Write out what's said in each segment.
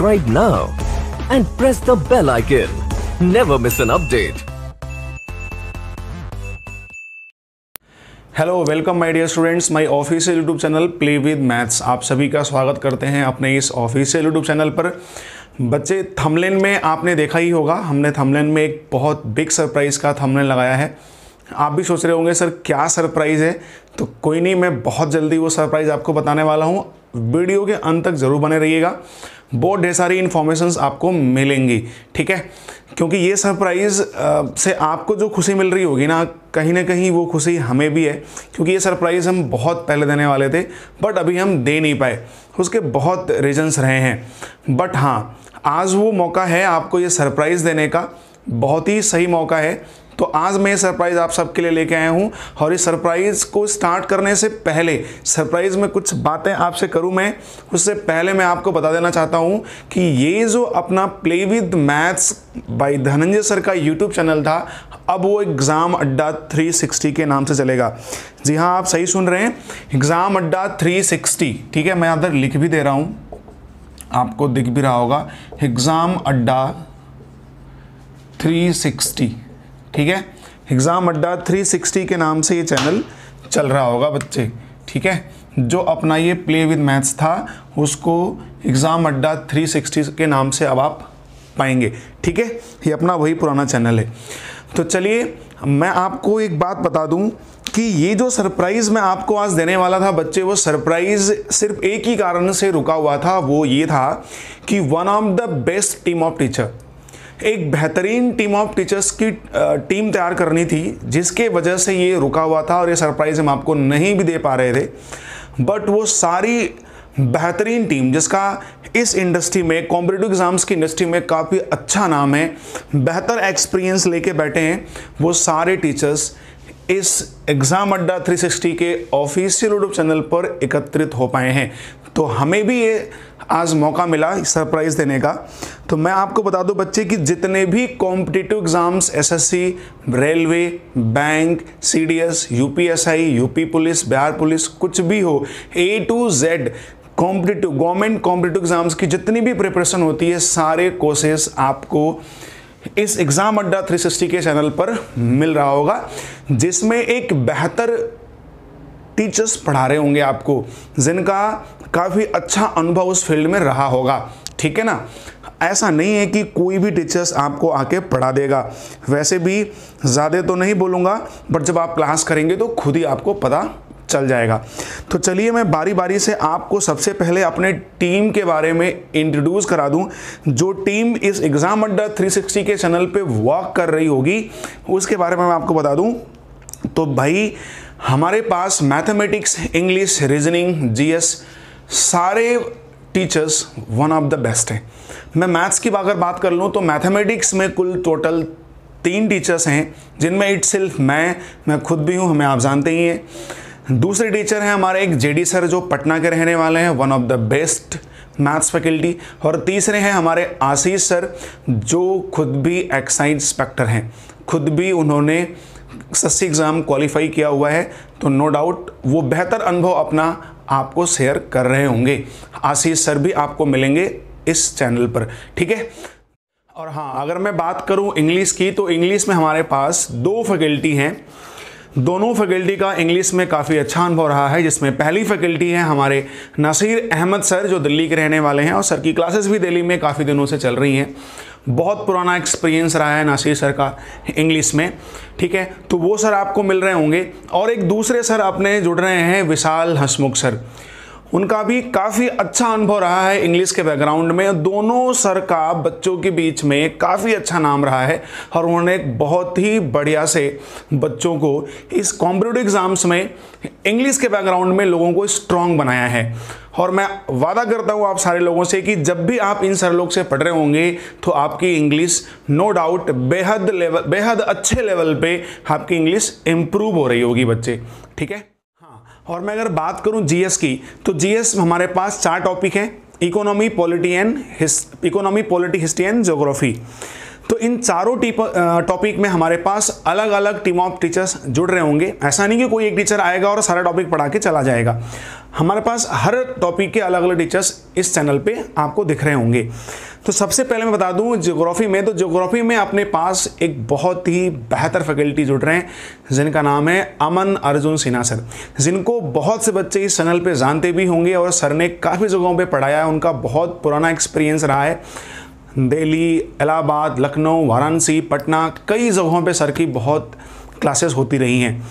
subscribe now and press the bell icon. Never miss an update. Hello, welcome my dear students, my official YouTube channel play with maths. आप सभी का स्वागत करते हैं अपने इस ऑफिशियल यूट्यूब चैनल पर। बच्चे, थंबनेल में आपने देखा ही होगा, हमने थंबनेल में एक बहुत बिग सरप्राइज़ का थंबनेल लगाया है। आप भी सोच रहे होंगे सर क्या सरप्राइज़ है, तो कोई नहीं, मैं बहुत जल्दी वो सरप्राइज़ आपको बताने वाला हूँ। वीडियो के अंत तक ज़रूर बने रहिएगा, बहुत ढेर सारी इन्फॉर्मेशंस आपको मिलेंगी, ठीक है। क्योंकि ये सरप्राइज़ से आपको जो खुशी मिल रही होगी ना कहीं वो खुशी हमें भी है, क्योंकि ये सरप्राइज़ हम बहुत पहले देने वाले थे बट अभी हम दे नहीं पाए। उसके बहुत रीजंस रहे हैं, बट हाँ, आज वो मौका है आपको ये सरप्राइज़ देने का, बहुत ही सही मौका है। तो आज मैं सरप्राइज़ आप सबके लिए लेके आया हूँ, और इस सरप्राइज़ को स्टार्ट करने से पहले, सरप्राइज़ में कुछ बातें आपसे करूँ मैं, उससे पहले मैं आपको बता देना चाहता हूँ कि ये जो अपना play with maths by Dhananjay sir का यूट्यूब चैनल था, अब वो एग्ज़ाम अड्डा 360 के नाम से चलेगा। जी हाँ, आप सही सुन रहे हैं, एग्ज़ाम अड्डा 360, ठीक है। मैं अंदर लिख भी दे रहा हूँ, आपको दिख भी रहा होगा, एग्ज़ाम अड्डा 360, ठीक है। एग्ज़ाम अड्डा 360 के नाम से ये चैनल चल रहा होगा बच्चे, ठीक है। जो अपना ये प्ले विद मैथ्स था उसको एग्ज़ाम अड्डा 360 के नाम से अब आप पाएंगे, ठीक है। ये अपना वही पुराना चैनल है। तो चलिए मैं आपको एक बात बता दूं कि ये जो सरप्राइज़ मैं आपको आज देने वाला था बच्चे, वो सरप्राइज़ सिर्फ एक ही कारण से रुका हुआ था, वो ये था कि one of the best team of teacher, एक बेहतरीन टीम ऑफ टीचर्स की टीम तैयार करनी थी, जिसके वजह से ये रुका हुआ था और ये सरप्राइज़ हम आपको नहीं भी दे पा रहे थे। बट वो सारी बेहतरीन टीम जिसका इस इंडस्ट्री में, कॉम्पिटिटिव एग्ज़ाम्स की इंडस्ट्री में काफ़ी अच्छा नाम है, बेहतर एक्सपीरियंस लेके बैठे हैं, वो सारे टीचर्स इस एग्ज़ाम अड्डा 360 के ऑफिशियल यूट्यूब चैनल पर एकत्रित हो पाए हैं। तो हमें भी ये आज मौका मिला सरप्राइज़ देने का। तो मैं आपको बता दूं बच्चे कि जितने भी competitive exams, SSC, railway, bank, CDS, UPSI, UP police, Bihar police, कुछ भी हो, A to Z competitive, government competitive exams की जितनी भी प्रिपरेशन होती है, सारे कोर्सेस आपको इस एग्ज़ाम अड्डा 360 के चैनल पर मिल रहा होगा, जिसमें एक बेहतर टीचर्स पढ़ा रहे होंगे आपको, जिनका काफ़ी अच्छा अनुभव उस फील्ड में रहा होगा, ठीक है ना। ऐसा नहीं है कि कोई भी टीचर्स आपको आके पढ़ा देगा, वैसे भी ज़्यादा तो नहीं बोलूँगा, बट जब आप क्लास करेंगे तो खुद ही आपको पता चल जाएगा। तो चलिए मैं बारी बारी से आपको सबसे पहले अपने टीम के बारे में इंट्रोड्यूस करा दूं। जो टीम इस एग्ज़ाम अड्डा 360 के चैनल पे वर्क कर रही होगी उसके बारे में मैं आपको बता दूं। तो भाई, हमारे पास मैथमेटिक्स, इंग्लिश, रीजनिंग, जीएस, सारे teachers one of the best हैं। मैं मैथ्स की अगर बात कर लूँ तो मैथमेटिक्स में कुल टोटल 3 टीचर्स हैं, जिनमें इटसेल्फ मैं खुद भी हूँ, हमें आप जानते ही हैं। दूसरे टीचर हैं हमारे एक जेडी सर, जो पटना के रहने वाले हैं, one of the best maths faculty. और तीसरे हैं हमारे आशीष सर, जो खुद भी एक्साइज इंस्पेक्टर हैं, खुद भी उन्होंने एसएससी एग्ज़ाम क्वालिफाई किया हुआ है, तो नो डाउट वो बेहतर अनुभव अपना आपको शेयर कर रहे होंगे। आशीष सर भी आपको मिलेंगे इस चैनल पर, ठीक है। और हाँ, अगर मैं बात करूँ इंग्लिश की, तो इंग्लिश में हमारे पास 2 फैकल्टी हैं। दोनों फैकल्टी का इंग्लिश में काफ़ी अच्छा अनुभव रहा है, जिसमें पहली फैकल्टी है हमारे नसीर अहमद सर, जो दिल्ली के रहने वाले हैं, और सर की क्लासेस भी दिल्ली में काफ़ी दिनों से चल रही हैं। बहुत पुराना एक्सपीरियंस रहा है नसीर सर का इंग्लिश में, ठीक है। तो वो सर आपको मिल रहे होंगे। और एक दूसरे सर अपने जुड़ रहे हैं, विशाल हसमुख सर, उनका भी काफ़ी अच्छा अनुभव रहा है इंग्लिश के बैकग्राउंड में। दोनों सर का बच्चों के बीच में काफ़ी अच्छा नाम रहा है, और उन्होंने बहुत ही बढ़िया से बच्चों को इस कॉम्पिटिटिव एग्ज़ाम्स में इंग्लिश के बैकग्राउंड में लोगों को स्ट्रॉन्ग बनाया है। और मैं वादा करता हूँ आप सारे लोगों से कि जब भी आप इन सर लोग से पढ़ रहे होंगे तो आपकी इंग्लिश नो डाउट बेहद अच्छे लेवल पे आपकी इंग्लिश इम्प्रूव हो रही होगी बच्चे, ठीक है। और मैं अगर बात करूं जीएस की, तो जीएस हमारे पास 4 टॉपिक हैं, economy, polity, history and geography. तो इन चारों टॉपिक में हमारे पास अलग अलग टीम ऑफ टीचर्स जुड़ रहे होंगे। ऐसा नहीं कि कोई एक टीचर आएगा और सारा टॉपिक पढ़ा के चला जाएगा। हमारे पास हर टॉपिक के अलग अलग टीचर्स इस चैनल पे आपको दिख रहे होंगे। तो सबसे पहले मैं बता दूं ज्योग्राफी में, तो ज्योग्राफी में अपने पास एक बहुत ही बेहतर फैकल्टी जुड़ रहे हैं जिनका नाम है अमन अर्जुन सिन्हा सर, जिनको बहुत से बच्चे इस चैनल पे जानते भी होंगे और सर ने काफ़ी जगहों पे पढ़ाया है। उनका बहुत पुराना एक्सपीरियंस रहा है। दिल्ली, इलाहाबाद, लखनऊ, वाराणसी, पटना, कई जगहों पे सर की बहुत क्लासेस होती रही हैं।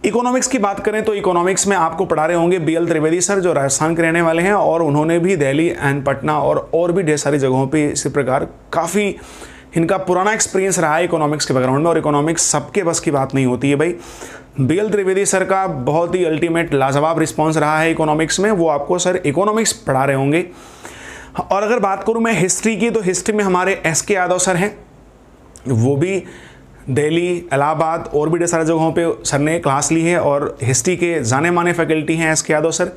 इकोनॉमिक्स की बात करें तो इकोनॉमिक्स में आपको पढ़ा रहे होंगे BL त्रिवेदी सर, जो राजस्थान के रहने वाले हैं और उन्होंने भी दिल्ली एंड पटना और भी ढेर सारी जगहों पे इसी प्रकार काफ़ी इनका पुराना एक्सपीरियंस रहा है इकोनॉमिक्स के बैकग्राउंड में। और इकोनॉमिक्स सबके बस की बात नहीं होती है भाई। BL त्रिवेदी सर का बहुत ही अल्टीमेट लाजवाब रिस्पॉन्स रहा है इकोनॉमिक्स में, वो आपको सर इकोनॉमिक्स पढ़ा रहे होंगे। और अगर बात करूँ मैं हिस्ट्री की, तो हिस्ट्री में हमारे SK यादव सर हैं, वो भी दिल्ली, इलाहाबाद और भी ढेर सारे जगहों पे सर ने क्लास ली है और हिस्ट्री के जाने माने फैकल्टी हैं SK यादव सर।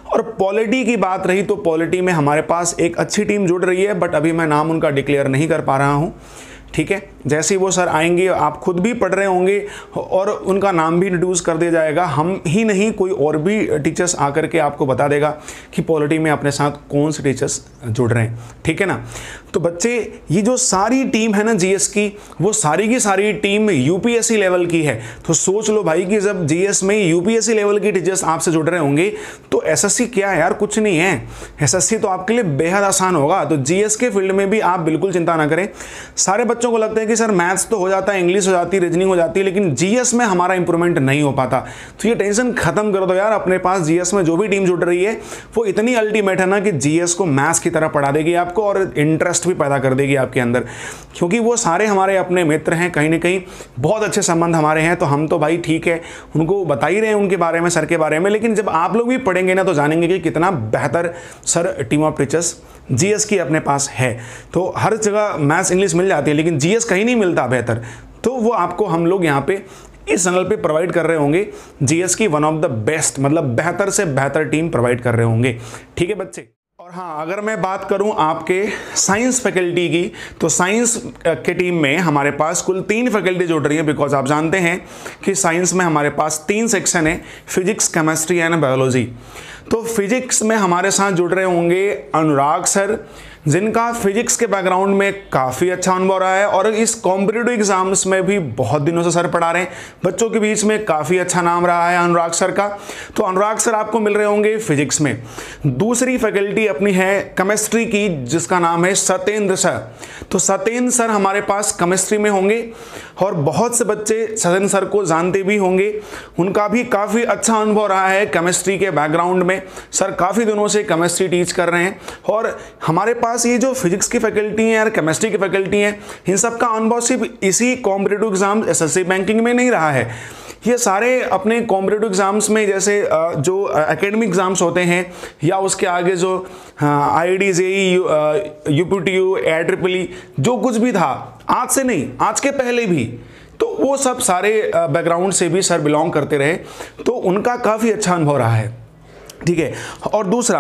और पॉलिटी की बात रही तो पॉलिटी में हमारे पास एक अच्छी टीम जुड़ रही है, बट अभी मैं नाम उनका डिक्लेयर नहीं कर पा रहा हूँ। ठीक है, जैसे ही वो सर आएंगे आप खुद भी पढ़ रहे होंगे और उनका नाम भी इंट्रोड्यूस कर दिया जाएगा। हम ही नहीं, कोई और भी टीचर्स आकर के आपको बता देगा कि पॉलिटी में अपने साथ कौन से टीचर्स जुड़ रहे हैं। ठीक है ना। तो बच्चे, ये जो सारी टीम है ना GS की, वो सारी की सारी टीम UPSC लेवल की है। तो सोच लो भाई कि जब GS में UPSC लेवल की टीचर्स आपसे जुड़ रहे होंगे तो SSC क्या है यार, कुछ नहीं है। SSC तो आपके लिए बेहद आसान होगा। तो GS के फील्ड में भी आप बिल्कुल चिंता ना करें। सारे बच्चों को लगता है कि सर मैथ्स तो हो जाता है, इंग्लिश हो जाती है, रीजनिंग हो जाती है, लेकिन GS में हमारा इंप्रूवमेंट नहीं हो पाता। तो ये टेंशन खत्म कर दो यार। अपने पास GS में जो भी टीम जुड़ रही है वो इतनी अल्टीमेट है ना कि GS को मैथ्स की तरह पढ़ा देगी आपको और इंटरेस्ट भी पैदा कर देगी आपके अंदर, क्योंकि वो सारे हमारे अपने मित्र हैं, कहीं ना कहीं बहुत अच्छे संबंध हमारे हैं। तो हम तो भाई ठीक है उनको बता ही रहे हैं उनके बारे में, सर के बारे में, लेकिन जब आप लोग भी पढ़ेंगे ना तो जानेंगे कि कितना बेहतर sir team of teachers GS की अपने पास है। तो हर जगह मैथ्स इंग्लिश मिल जाती है लेकिन GS कहीं नहीं मिलता बेहतर, तो वो आपको हम लोग यहाँ पे इस चैनल पे प्रोवाइड कर रहे होंगे। GS की वन ऑफ द बेस्ट, मतलब बेहतर से बेहतर टीम प्रोवाइड कर रहे होंगे। ठीक है बच्चे। और हाँ, अगर मैं बात करूं आपके साइंस फैकल्टी की, तो साइंस के टीम में हमारे पास कुल 3 फैकल्टी जुड़ रही है। बिकॉज आप जानते हैं कि साइंस में हमारे पास 3 सेक्शन है, फिजिक्स, केमिस्ट्री एंड बायोलॉजी। तो फिजिक्स में हमारे साथ जुड़ रहे होंगे अनुराग सर, जिनका फिजिक्स के बैकग्राउंड में काफ़ी अच्छा अनुभव रहा है और इस कॉम्पिटिटिव एग्जाम्स में भी बहुत दिनों से सर पढ़ा रहे हैं। बच्चों के बीच में काफ़ी अच्छा नाम रहा है अनुराग सर का। तो अनुराग सर आपको मिल रहे होंगे फिजिक्स में। दूसरी फैकल्टी अपनी है केमिस्ट्री की, जिसका नाम है सत्येंद्र सर। तो सत्येंद्र सर हमारे पास केमिस्ट्री में होंगे और बहुत से बच्चे सत्येंद्र सर को जानते भी होंगे। उनका भी काफ़ी अच्छा अनुभव रहा है केमिस्ट्री के बैकग्राउंड में। सर काफ़ी दिनों से केमिस्ट्री टीच कर रहे हैं और हमारे पास ये जो फिजिक्स की फैकल्टी है और केमिस्ट्री की फैकल्टी है, इन सब का अनुभव सिर्फ इसी कॉम्पिटिटिव एग्जाम SSC बैंकिंग में नहीं रहा है। ये सारे अपने कॉम्पिटिटिव एग्जाम्स में, जैसे जो एकेडमिक एग्जाम्स होते हैं या उसके आगे जो IIT, JEE, UPTU, AIEEE, जो कुछ भी था, आज से नहीं, आज के पहले भी, तो वो सब सारे बैकग्राउंड से भी सर बिलोंग करते रहे, तो उनका काफ़ी अच्छा अनुभव रहा है। ठीक है। और दूसरा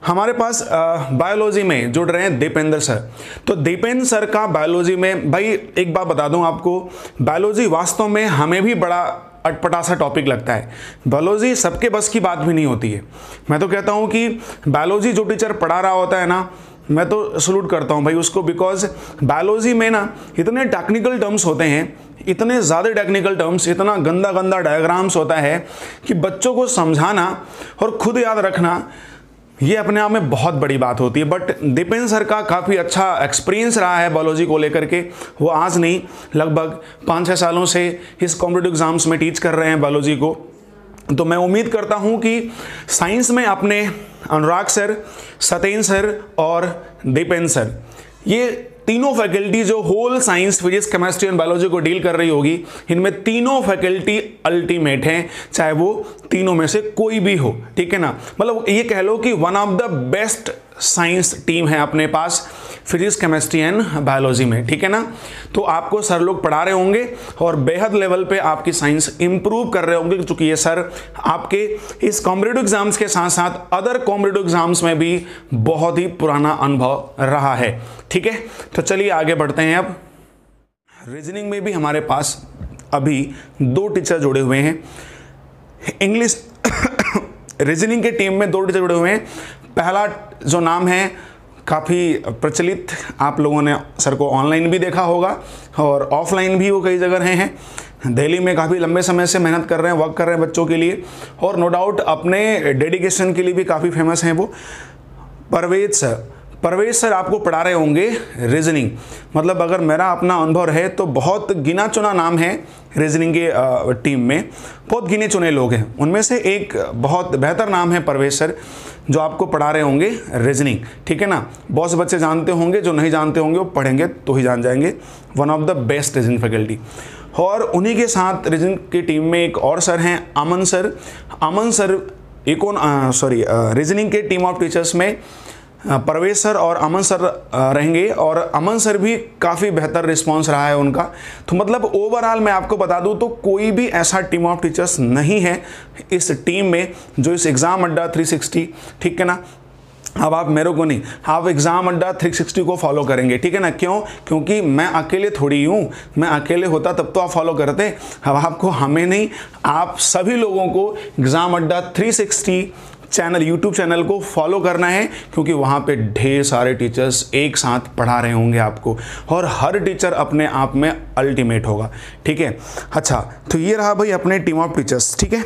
हमारे पास बायोलॉजी में जुड़ रहे हैं दीपेंद्र सर। तो दीपेंद्र सर का बायोलॉजी में, भाई एक बात बता दूं आपको, बायोलॉजी वास्तव में हमें भी बड़ा अटपटा सा टॉपिक लगता है। बायोलॉजी सबके बस की बात भी नहीं होती है। मैं तो कहता हूं कि बायोलॉजी जो टीचर पढ़ा रहा होता है ना, मैं तो सलूट करता हूं भाई उसको, बिकॉज बायोलॉजी में ना इतने टेक्निकल टर्म्स होते हैं, इतने ज़्यादा टेक्निकल टर्म्स, इतना गंदा गंदा डायग्राम्स होता है कि बच्चों को समझाना और खुद याद रखना ये अपने आप में बहुत बड़ी बात होती है। बट दीपेंद्र सर का काफ़ी अच्छा एक्सपीरियंस रहा है बायोलॉजी को लेकर के। वो आज नहीं, लगभग 5-6 सालों से इस कॉम्पिटिटिव एग्जाम्स में टीच कर रहे हैं बायोलॉजी को। तो मैं उम्मीद करता हूं कि साइंस में अपने अनुराग सर, सत्येंद्र सर और दीपेंद्र सर, ये तीनों फैकल्टी जो whole science, physics, chemistry and biology को डील कर रही होगी, इनमें तीनों फैकल्टी अल्टीमेट हैं, चाहे वो तीनों में से कोई भी हो। ठीक है ना। मतलब ये कह लो कि one of the best science team है अपने पास फिजिक्स, केमिस्ट्री एंड बायोलॉजी में, ठीक है ना। तो आपको सर लोग पढ़ा रहे होंगे और बेहद लेवल पे आपकी साइंस इंप्रूव कर रहे होंगे, क्योंकि ये सर आपके इस कॉम्पिटिटिव एग्जाम्स के साथ साथ अदर कॉम्पिटिटिव एग्जाम्स में भी बहुत ही पुराना अनुभव रहा है, ठीक है। तो चलिए आगे बढ़ते हैं। अब रीजनिंग में भी हमारे पास अभी 2 टीचर जुड़े हुए हैं। इंग्लिश रीजनिंग के टीम में 2 टीचर जुड़े हुए हैं। पहला जो नाम है काफ़ी प्रचलित, आप लोगों ने सर को ऑनलाइन भी देखा होगा और ऑफलाइन भी वो कई जगह रहे हैं। दिल्ली में काफ़ी लंबे समय से मेहनत कर रहे हैं, वर्क कर रहे हैं बच्चों के लिए, और नो डाउट अपने डेडिकेशन के लिए भी काफ़ी फेमस हैं वो परवेज सर। परवेज सर आपको पढ़ा रहे होंगे रीजनिंग। मतलब अगर मेरा अपना अनुभव है तो बहुत गिना चुना नाम है रीजनिंग के टीम में, बहुत गिने चुने लोग हैं। उनमें से एक बहुत बेहतर नाम है परवेज सर, जो आपको पढ़ा रहे होंगे रीजनिंग, ठीक है ना। बहुत से बच्चे जानते होंगे, जो नहीं जानते होंगे वो पढ़ेंगे तो ही जान जाएंगे। One of the best reasoning faculty. और उन्हीं के साथ रीजनिंग की टीम में एक और सर हैं, अमन सर। अमन सर रीजनिंग के टीम ऑफ टीचर्स में परवेज सर और अमन सर रहेंगे, और अमन सर भी काफ़ी बेहतर रिस्पांस रहा है उनका। तो मतलब ओवरऑल मैं आपको बता दूं तो कोई भी ऐसा टीम ऑफ टीचर्स नहीं है इस टीम में जो इस एग्ज़ाम अड्डा 360, ठीक है ना। अब आप मेरे को नहीं, आप एग्ज़ाम अड्डा 360 को फॉलो करेंगे, ठीक है ना। क्यों? क्योंकि मैं अकेले थोड़ी हूँ, मैं अकेले होता तब तो आप फॉलो करते। अब आपको, हमें नहीं, आप सभी लोगों को एग्ज़ाम अड्डा 360 चैनल, यूट्यूब चैनल को फॉलो करना है, क्योंकि वहाँ पे ढेर सारे टीचर्स एक साथ पढ़ा रहे होंगे आपको, और हर टीचर अपने आप में अल्टीमेट होगा, ठीक है। अच्छा, तो ये रहा भाई अपने टीम ऑफ टीचर्स, ठीक है।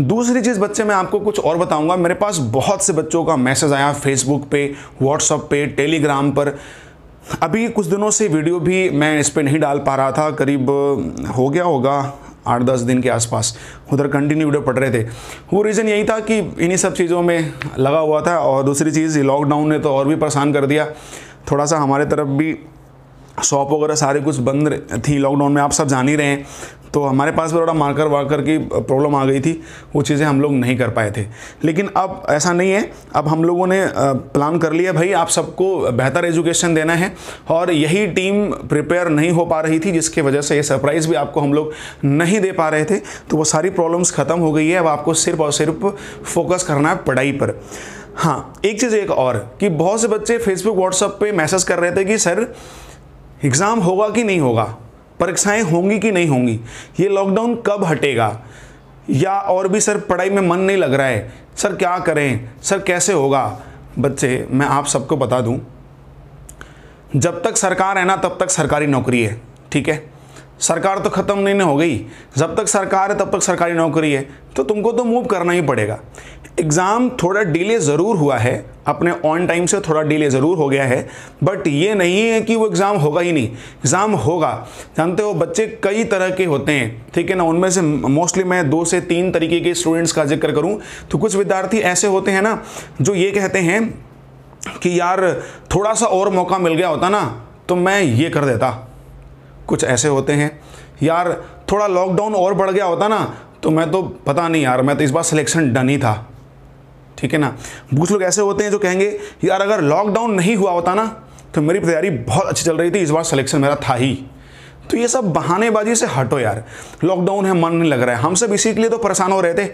दूसरी चीज़ बच्चे, मैं आपको कुछ और बताऊंगा। मेरे पास बहुत से बच्चों का मैसेज आया फेसबुक पे, व्हाट्सएप पे, टेलीग्राम पर। अभी कुछ दिनों से वीडियो भी मैं इस पर नहीं डाल पा रहा था, करीब हो गया होगा 8-10 दिन के आसपास, उधर कंटिन्यू वीडियो पढ़ रहे थे। वो रीज़न यही था कि इन्हीं सब चीज़ों में लगा हुआ था, और दूसरी चीज़ लॉकडाउन ने तो और भी परेशान कर दिया। थोड़ा सा हमारे तरफ भी शॉप वगैरह सारे कुछ बंद थी लॉकडाउन में, आप सब जान ही रहे हैं। तो हमारे पास भी थोड़ा मार्कर वार्कर की प्रॉब्लम आ गई थी, वो चीज़ें हम लोग नहीं कर पाए थे। लेकिन अब ऐसा नहीं है, अब हम लोगों ने प्लान कर लिया भाई आप सबको बेहतर एजुकेशन देना है, और यही टीम प्रिपेयर नहीं हो पा रही थी, जिसकी वजह से ये सरप्राइज़ भी आपको हम लोग नहीं दे पा रहे थे। तो वो सारी प्रॉब्लम्स ख़त्म हो गई है। अब आपको सिर्फ और सिर्फ फोकस करना है पढ़ाई पर। हाँ, एक चीज़ एक और, कि बहुत से बच्चे फेसबुक व्हाट्सएप पे मैसेज कर रहे थे कि सर एग्ज़ाम होगा कि नहीं होगा, परीक्षाएं होंगी कि नहीं होंगी, ये लॉकडाउन कब हटेगा, या और भी सर पढ़ाई में मन नहीं लग रहा है, सर क्या करें, सर कैसे होगा। बच्चे, मैं आप सबको बता दूं, जब तक सरकार है ना तब तक सरकारी नौकरी है, ठीक है। सरकार तो ख़त्म नहीं हो गई, जब तक सरकार है तब तक सरकारी नौकरी है, तो तुमको तो मूव करना ही पड़ेगा। एग्ज़ाम थोड़ा डिले ज़रूर हुआ है, अपने ऑन टाइम से थोड़ा डिले ज़रूर हो गया है, बट ये नहीं है कि वो एग्ज़ाम होगा ही नहीं, एग्ज़ाम होगा। जानते हो बच्चे कई तरह के होते हैं, ठीक है ना। उनमें से मोस्टली मैं 2 से 3 तरीके के स्टूडेंट्स का जिक्र करूँ तो कुछ विद्यार्थी ऐसे होते हैं ना जो ये कहते हैं कि यार थोड़ा सा और मौका मिल गया होता ना तो मैं ये कर देता। कुछ ऐसे होते हैं, यार थोड़ा लॉकडाउन और बढ़ गया होता ना तो मैं तो पता नहीं यार, मैं तो इस बार सिलेक्शन डन ही था, ठीक है ना। कुछ लोग ऐसे होते हैं जो कहेंगे यार अगर लॉकडाउन नहीं हुआ होता ना तो मेरी तैयारी बहुत अच्छी चल रही थी, इस बार सिलेक्शन मेरा था ही। तो ये सब बहानेबाजी से हटो यार, लॉकडाउन है, मन नहीं लग रहा है। हम सब इसी के लिए तो परेशान हो रहे थे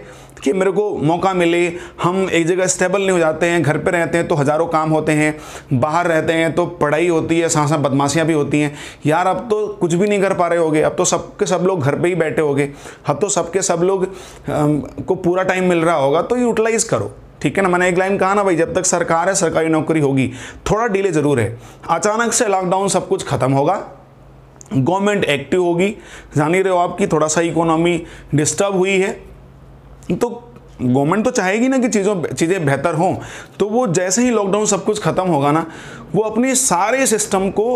कि मेरे को मौका मिले, हम एक जगह स्टेबल नहीं हो जाते हैं, घर पे रहते हैं तो हज़ारों काम होते हैं, बाहर रहते हैं तो पढ़ाई होती है, साथ साथ बदमाशियाँ भी होती हैं। यार अब तो कुछ भी नहीं कर पा रहे होगे, अब तो सबके सब लोग घर पे ही बैठे होगे, अब तो सबके सब लोग को पूरा टाइम मिल रहा होगा, तो यूटिलाइज़ करो, ठीक है ना। मैंने एक लाइन कहा ना भाई, जब तक सरकार है सरकारी नौकरी होगी। थोड़ा डिले ज़रूर है, अचानक से लॉकडाउन सब कुछ ख़त्म होगा, गवर्नमेंट एक्टिव होगी। जान ही रहे हो आपकी थोड़ा सा इकोनॉमी डिस्टर्ब हुई है, तो गवर्नमेंट तो चाहेगी ना कि चीज़ें बेहतर हों। तो वो जैसे ही लॉकडाउन सब कुछ ख़त्म होगा ना, वो अपने सारे सिस्टम को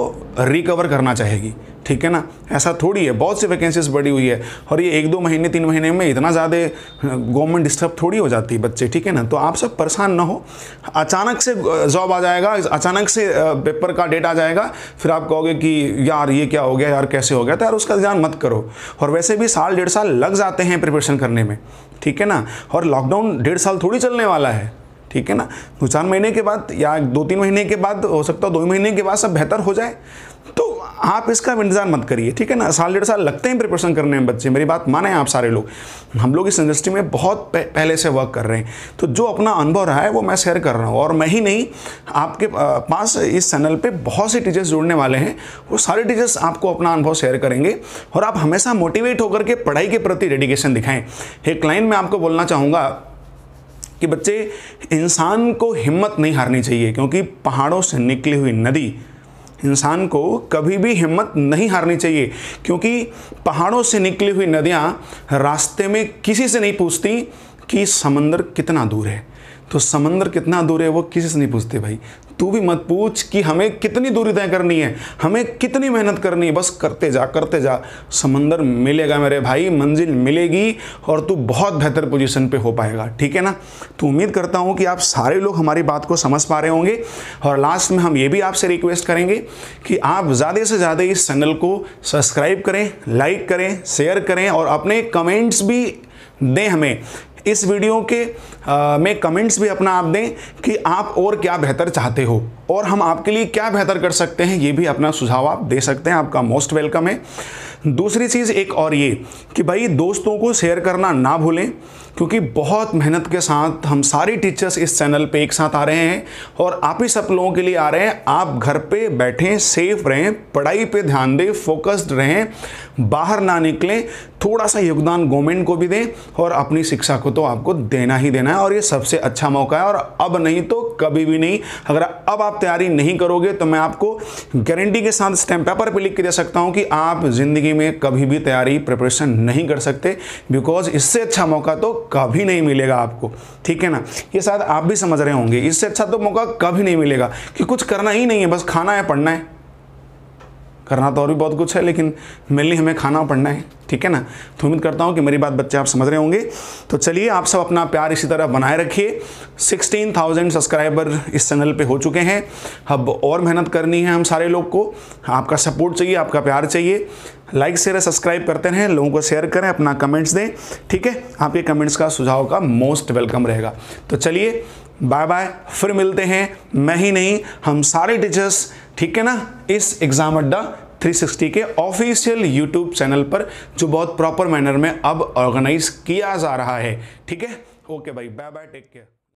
रिकवर करना चाहेगी, ठीक है ना। ऐसा थोड़ी है, बहुत सी वैकेंसीज बढ़ी हुई है, और ये 1-2 महीने 3 महीने में इतना ज़्यादा गवर्नमेंट डिस्टर्ब थोड़ी हो जाती है बच्चे, ठीक है ना। तो आप सब परेशान ना हो, अचानक से जॉब आ जाएगा, अचानक से पेपर का डेट आ जाएगा, फिर आप कहोगे कि यार ये क्या हो गया, यार कैसे हो गया, तो यार उसका ध्यान मत करो। और वैसे भी 1-1.5 साल लग जाते हैं प्रिपरेशन करने में, ठीक है ना। और लॉकडाउन 1.5 साल थोड़ी चलने वाला है, ठीक है ना। 2-4 महीने के बाद या 2-3 महीने के बाद, हो सकता है 2 महीने के बाद सब बेहतर हो जाए, तो आप इसका इंतजार मत करिए, ठीक है ना। 1-1.5 साल लगते हैं प्रिपरेशन करने में बच्चे, मेरी बात माने आप सारे लोग। हम लोग इस इंडस्ट्री में बहुत पहले से वर्क कर रहे हैं, तो जो अपना अनुभव रहा है वो मैं शेयर कर रहा हूँ। और मैं ही नहीं, आपके पास इस चैनल पे बहुत से टीचर्स जुड़ने वाले हैं, वो सारे टीचर्स आपको अपना अनुभव शेयर करेंगे और आप हमेशा मोटिवेट होकर के पढ़ाई के प्रति डेडिकेशन दिखाएं। एक लाइन मैं आपको बोलना चाहूँगा कि बच्चे, इंसान को हिम्मत नहीं हारनी चाहिए, क्योंकि पहाड़ों से निकली हुई नदी, इंसान को कभी भी हिम्मत नहीं हारनी चाहिए, क्योंकि पहाड़ों से निकली हुई नदियाँ रास्ते में किसी से नहीं पूछती कि समंदर कितना दूर है। तो समंदर कितना दूर है वो किसी से नहीं पूछते भाई। तू भी मत पूछ कि हमें कितनी दूरी तय करनी है, हमें कितनी मेहनत करनी है, बस करते जा। समंदर मिलेगा मेरे भाई, मंजिल मिलेगी और तू बहुत बेहतर पोजीशन पे हो पाएगा, ठीक है ना। तो उम्मीद करता हूँ कि आप सारे लोग हमारी बात को समझ पा रहे होंगे। और लास्ट में हम ये भी आपसे रिक्वेस्ट करेंगे कि आप ज़्यादा से ज़्यादा इस चैनल को सब्सक्राइब करें, लाइक करें, शेयर करें और अपने कमेंट्स भी दें हमें। इस वीडियो के में कमेंट्स भी अपना आप दें कि आप और क्या बेहतर चाहते हो और हम आपके लिए क्या बेहतर कर सकते हैं, ये भी अपना सुझाव आप दे सकते हैं। आपका मोस्ट वेलकम है। दूसरी चीज़ एक और ये कि भाई दोस्तों को शेयर करना ना भूलें, क्योंकि बहुत मेहनत के साथ हम सारे टीचर्स इस चैनल पे एक साथ आ रहे हैं और आप ही सब लोगों के लिए आ रहे हैं। आप घर पे बैठें, सेफ रहें, पढ़ाई पे ध्यान दें, फोकस्ड रहें, बाहर ना निकलें, थोड़ा सा योगदान गवर्नमेंट को भी दें और अपनी शिक्षा को तो आपको देना ही देना है। और ये सबसे अच्छा मौका है, और अब नहीं तो कभी भी नहीं। अगर अब आप तैयारी नहीं करोगे तो मैं आपको गारंटी के साथ स्टैम्प पेपर पे लिख के दे सकता हूं कि आप जिंदगी में कभी भी तैयारी प्रिपरेशन नहीं कर सकते, बिकॉज इससे अच्छा मौका तो कभी नहीं मिलेगा आपको, ठीक है ना। ये शायद आप भी समझ रहे होंगे, इससे अच्छा तो मौका कभी नहीं मिलेगा कि कुछ करना ही नहीं है, बस खाना है, पढ़ना है। करना तो और भी बहुत कुछ है, लेकिन मेनली हमें खाना पढ़ना है, ठीक है ना। तो उम्मीद करता हूँ कि मेरी बात बच्चे आप समझ रहे होंगे। तो चलिए, आप सब अपना प्यार इसी तरह बनाए रखिए। 16,000 सब्सक्राइबर इस चैनल पे हो चुके हैं। अब और मेहनत करनी है हम सारे लोग को। आपका सपोर्ट चाहिए, आपका प्यार चाहिए। लाइक शेयर सब्सक्राइब करते रहें, लोगों को शेयर करें, अपना कमेंट्स दें, ठीक है। आपके कमेंट्स का सुझाव का मोस्ट वेलकम रहेगा। तो चलिए, बाय बाय, फिर मिलते हैं। मैं ही नहीं, हम सारे टीचर्स, ठीक है ना, इस एग्जाम अड्डा 360 के ऑफिशियल यूट्यूब चैनल पर, जो बहुत प्रॉपर मैनर में अब ऑर्गेनाइज किया जा रहा है, ठीक है। ओके भाई, बाय बाय, टेक केयर।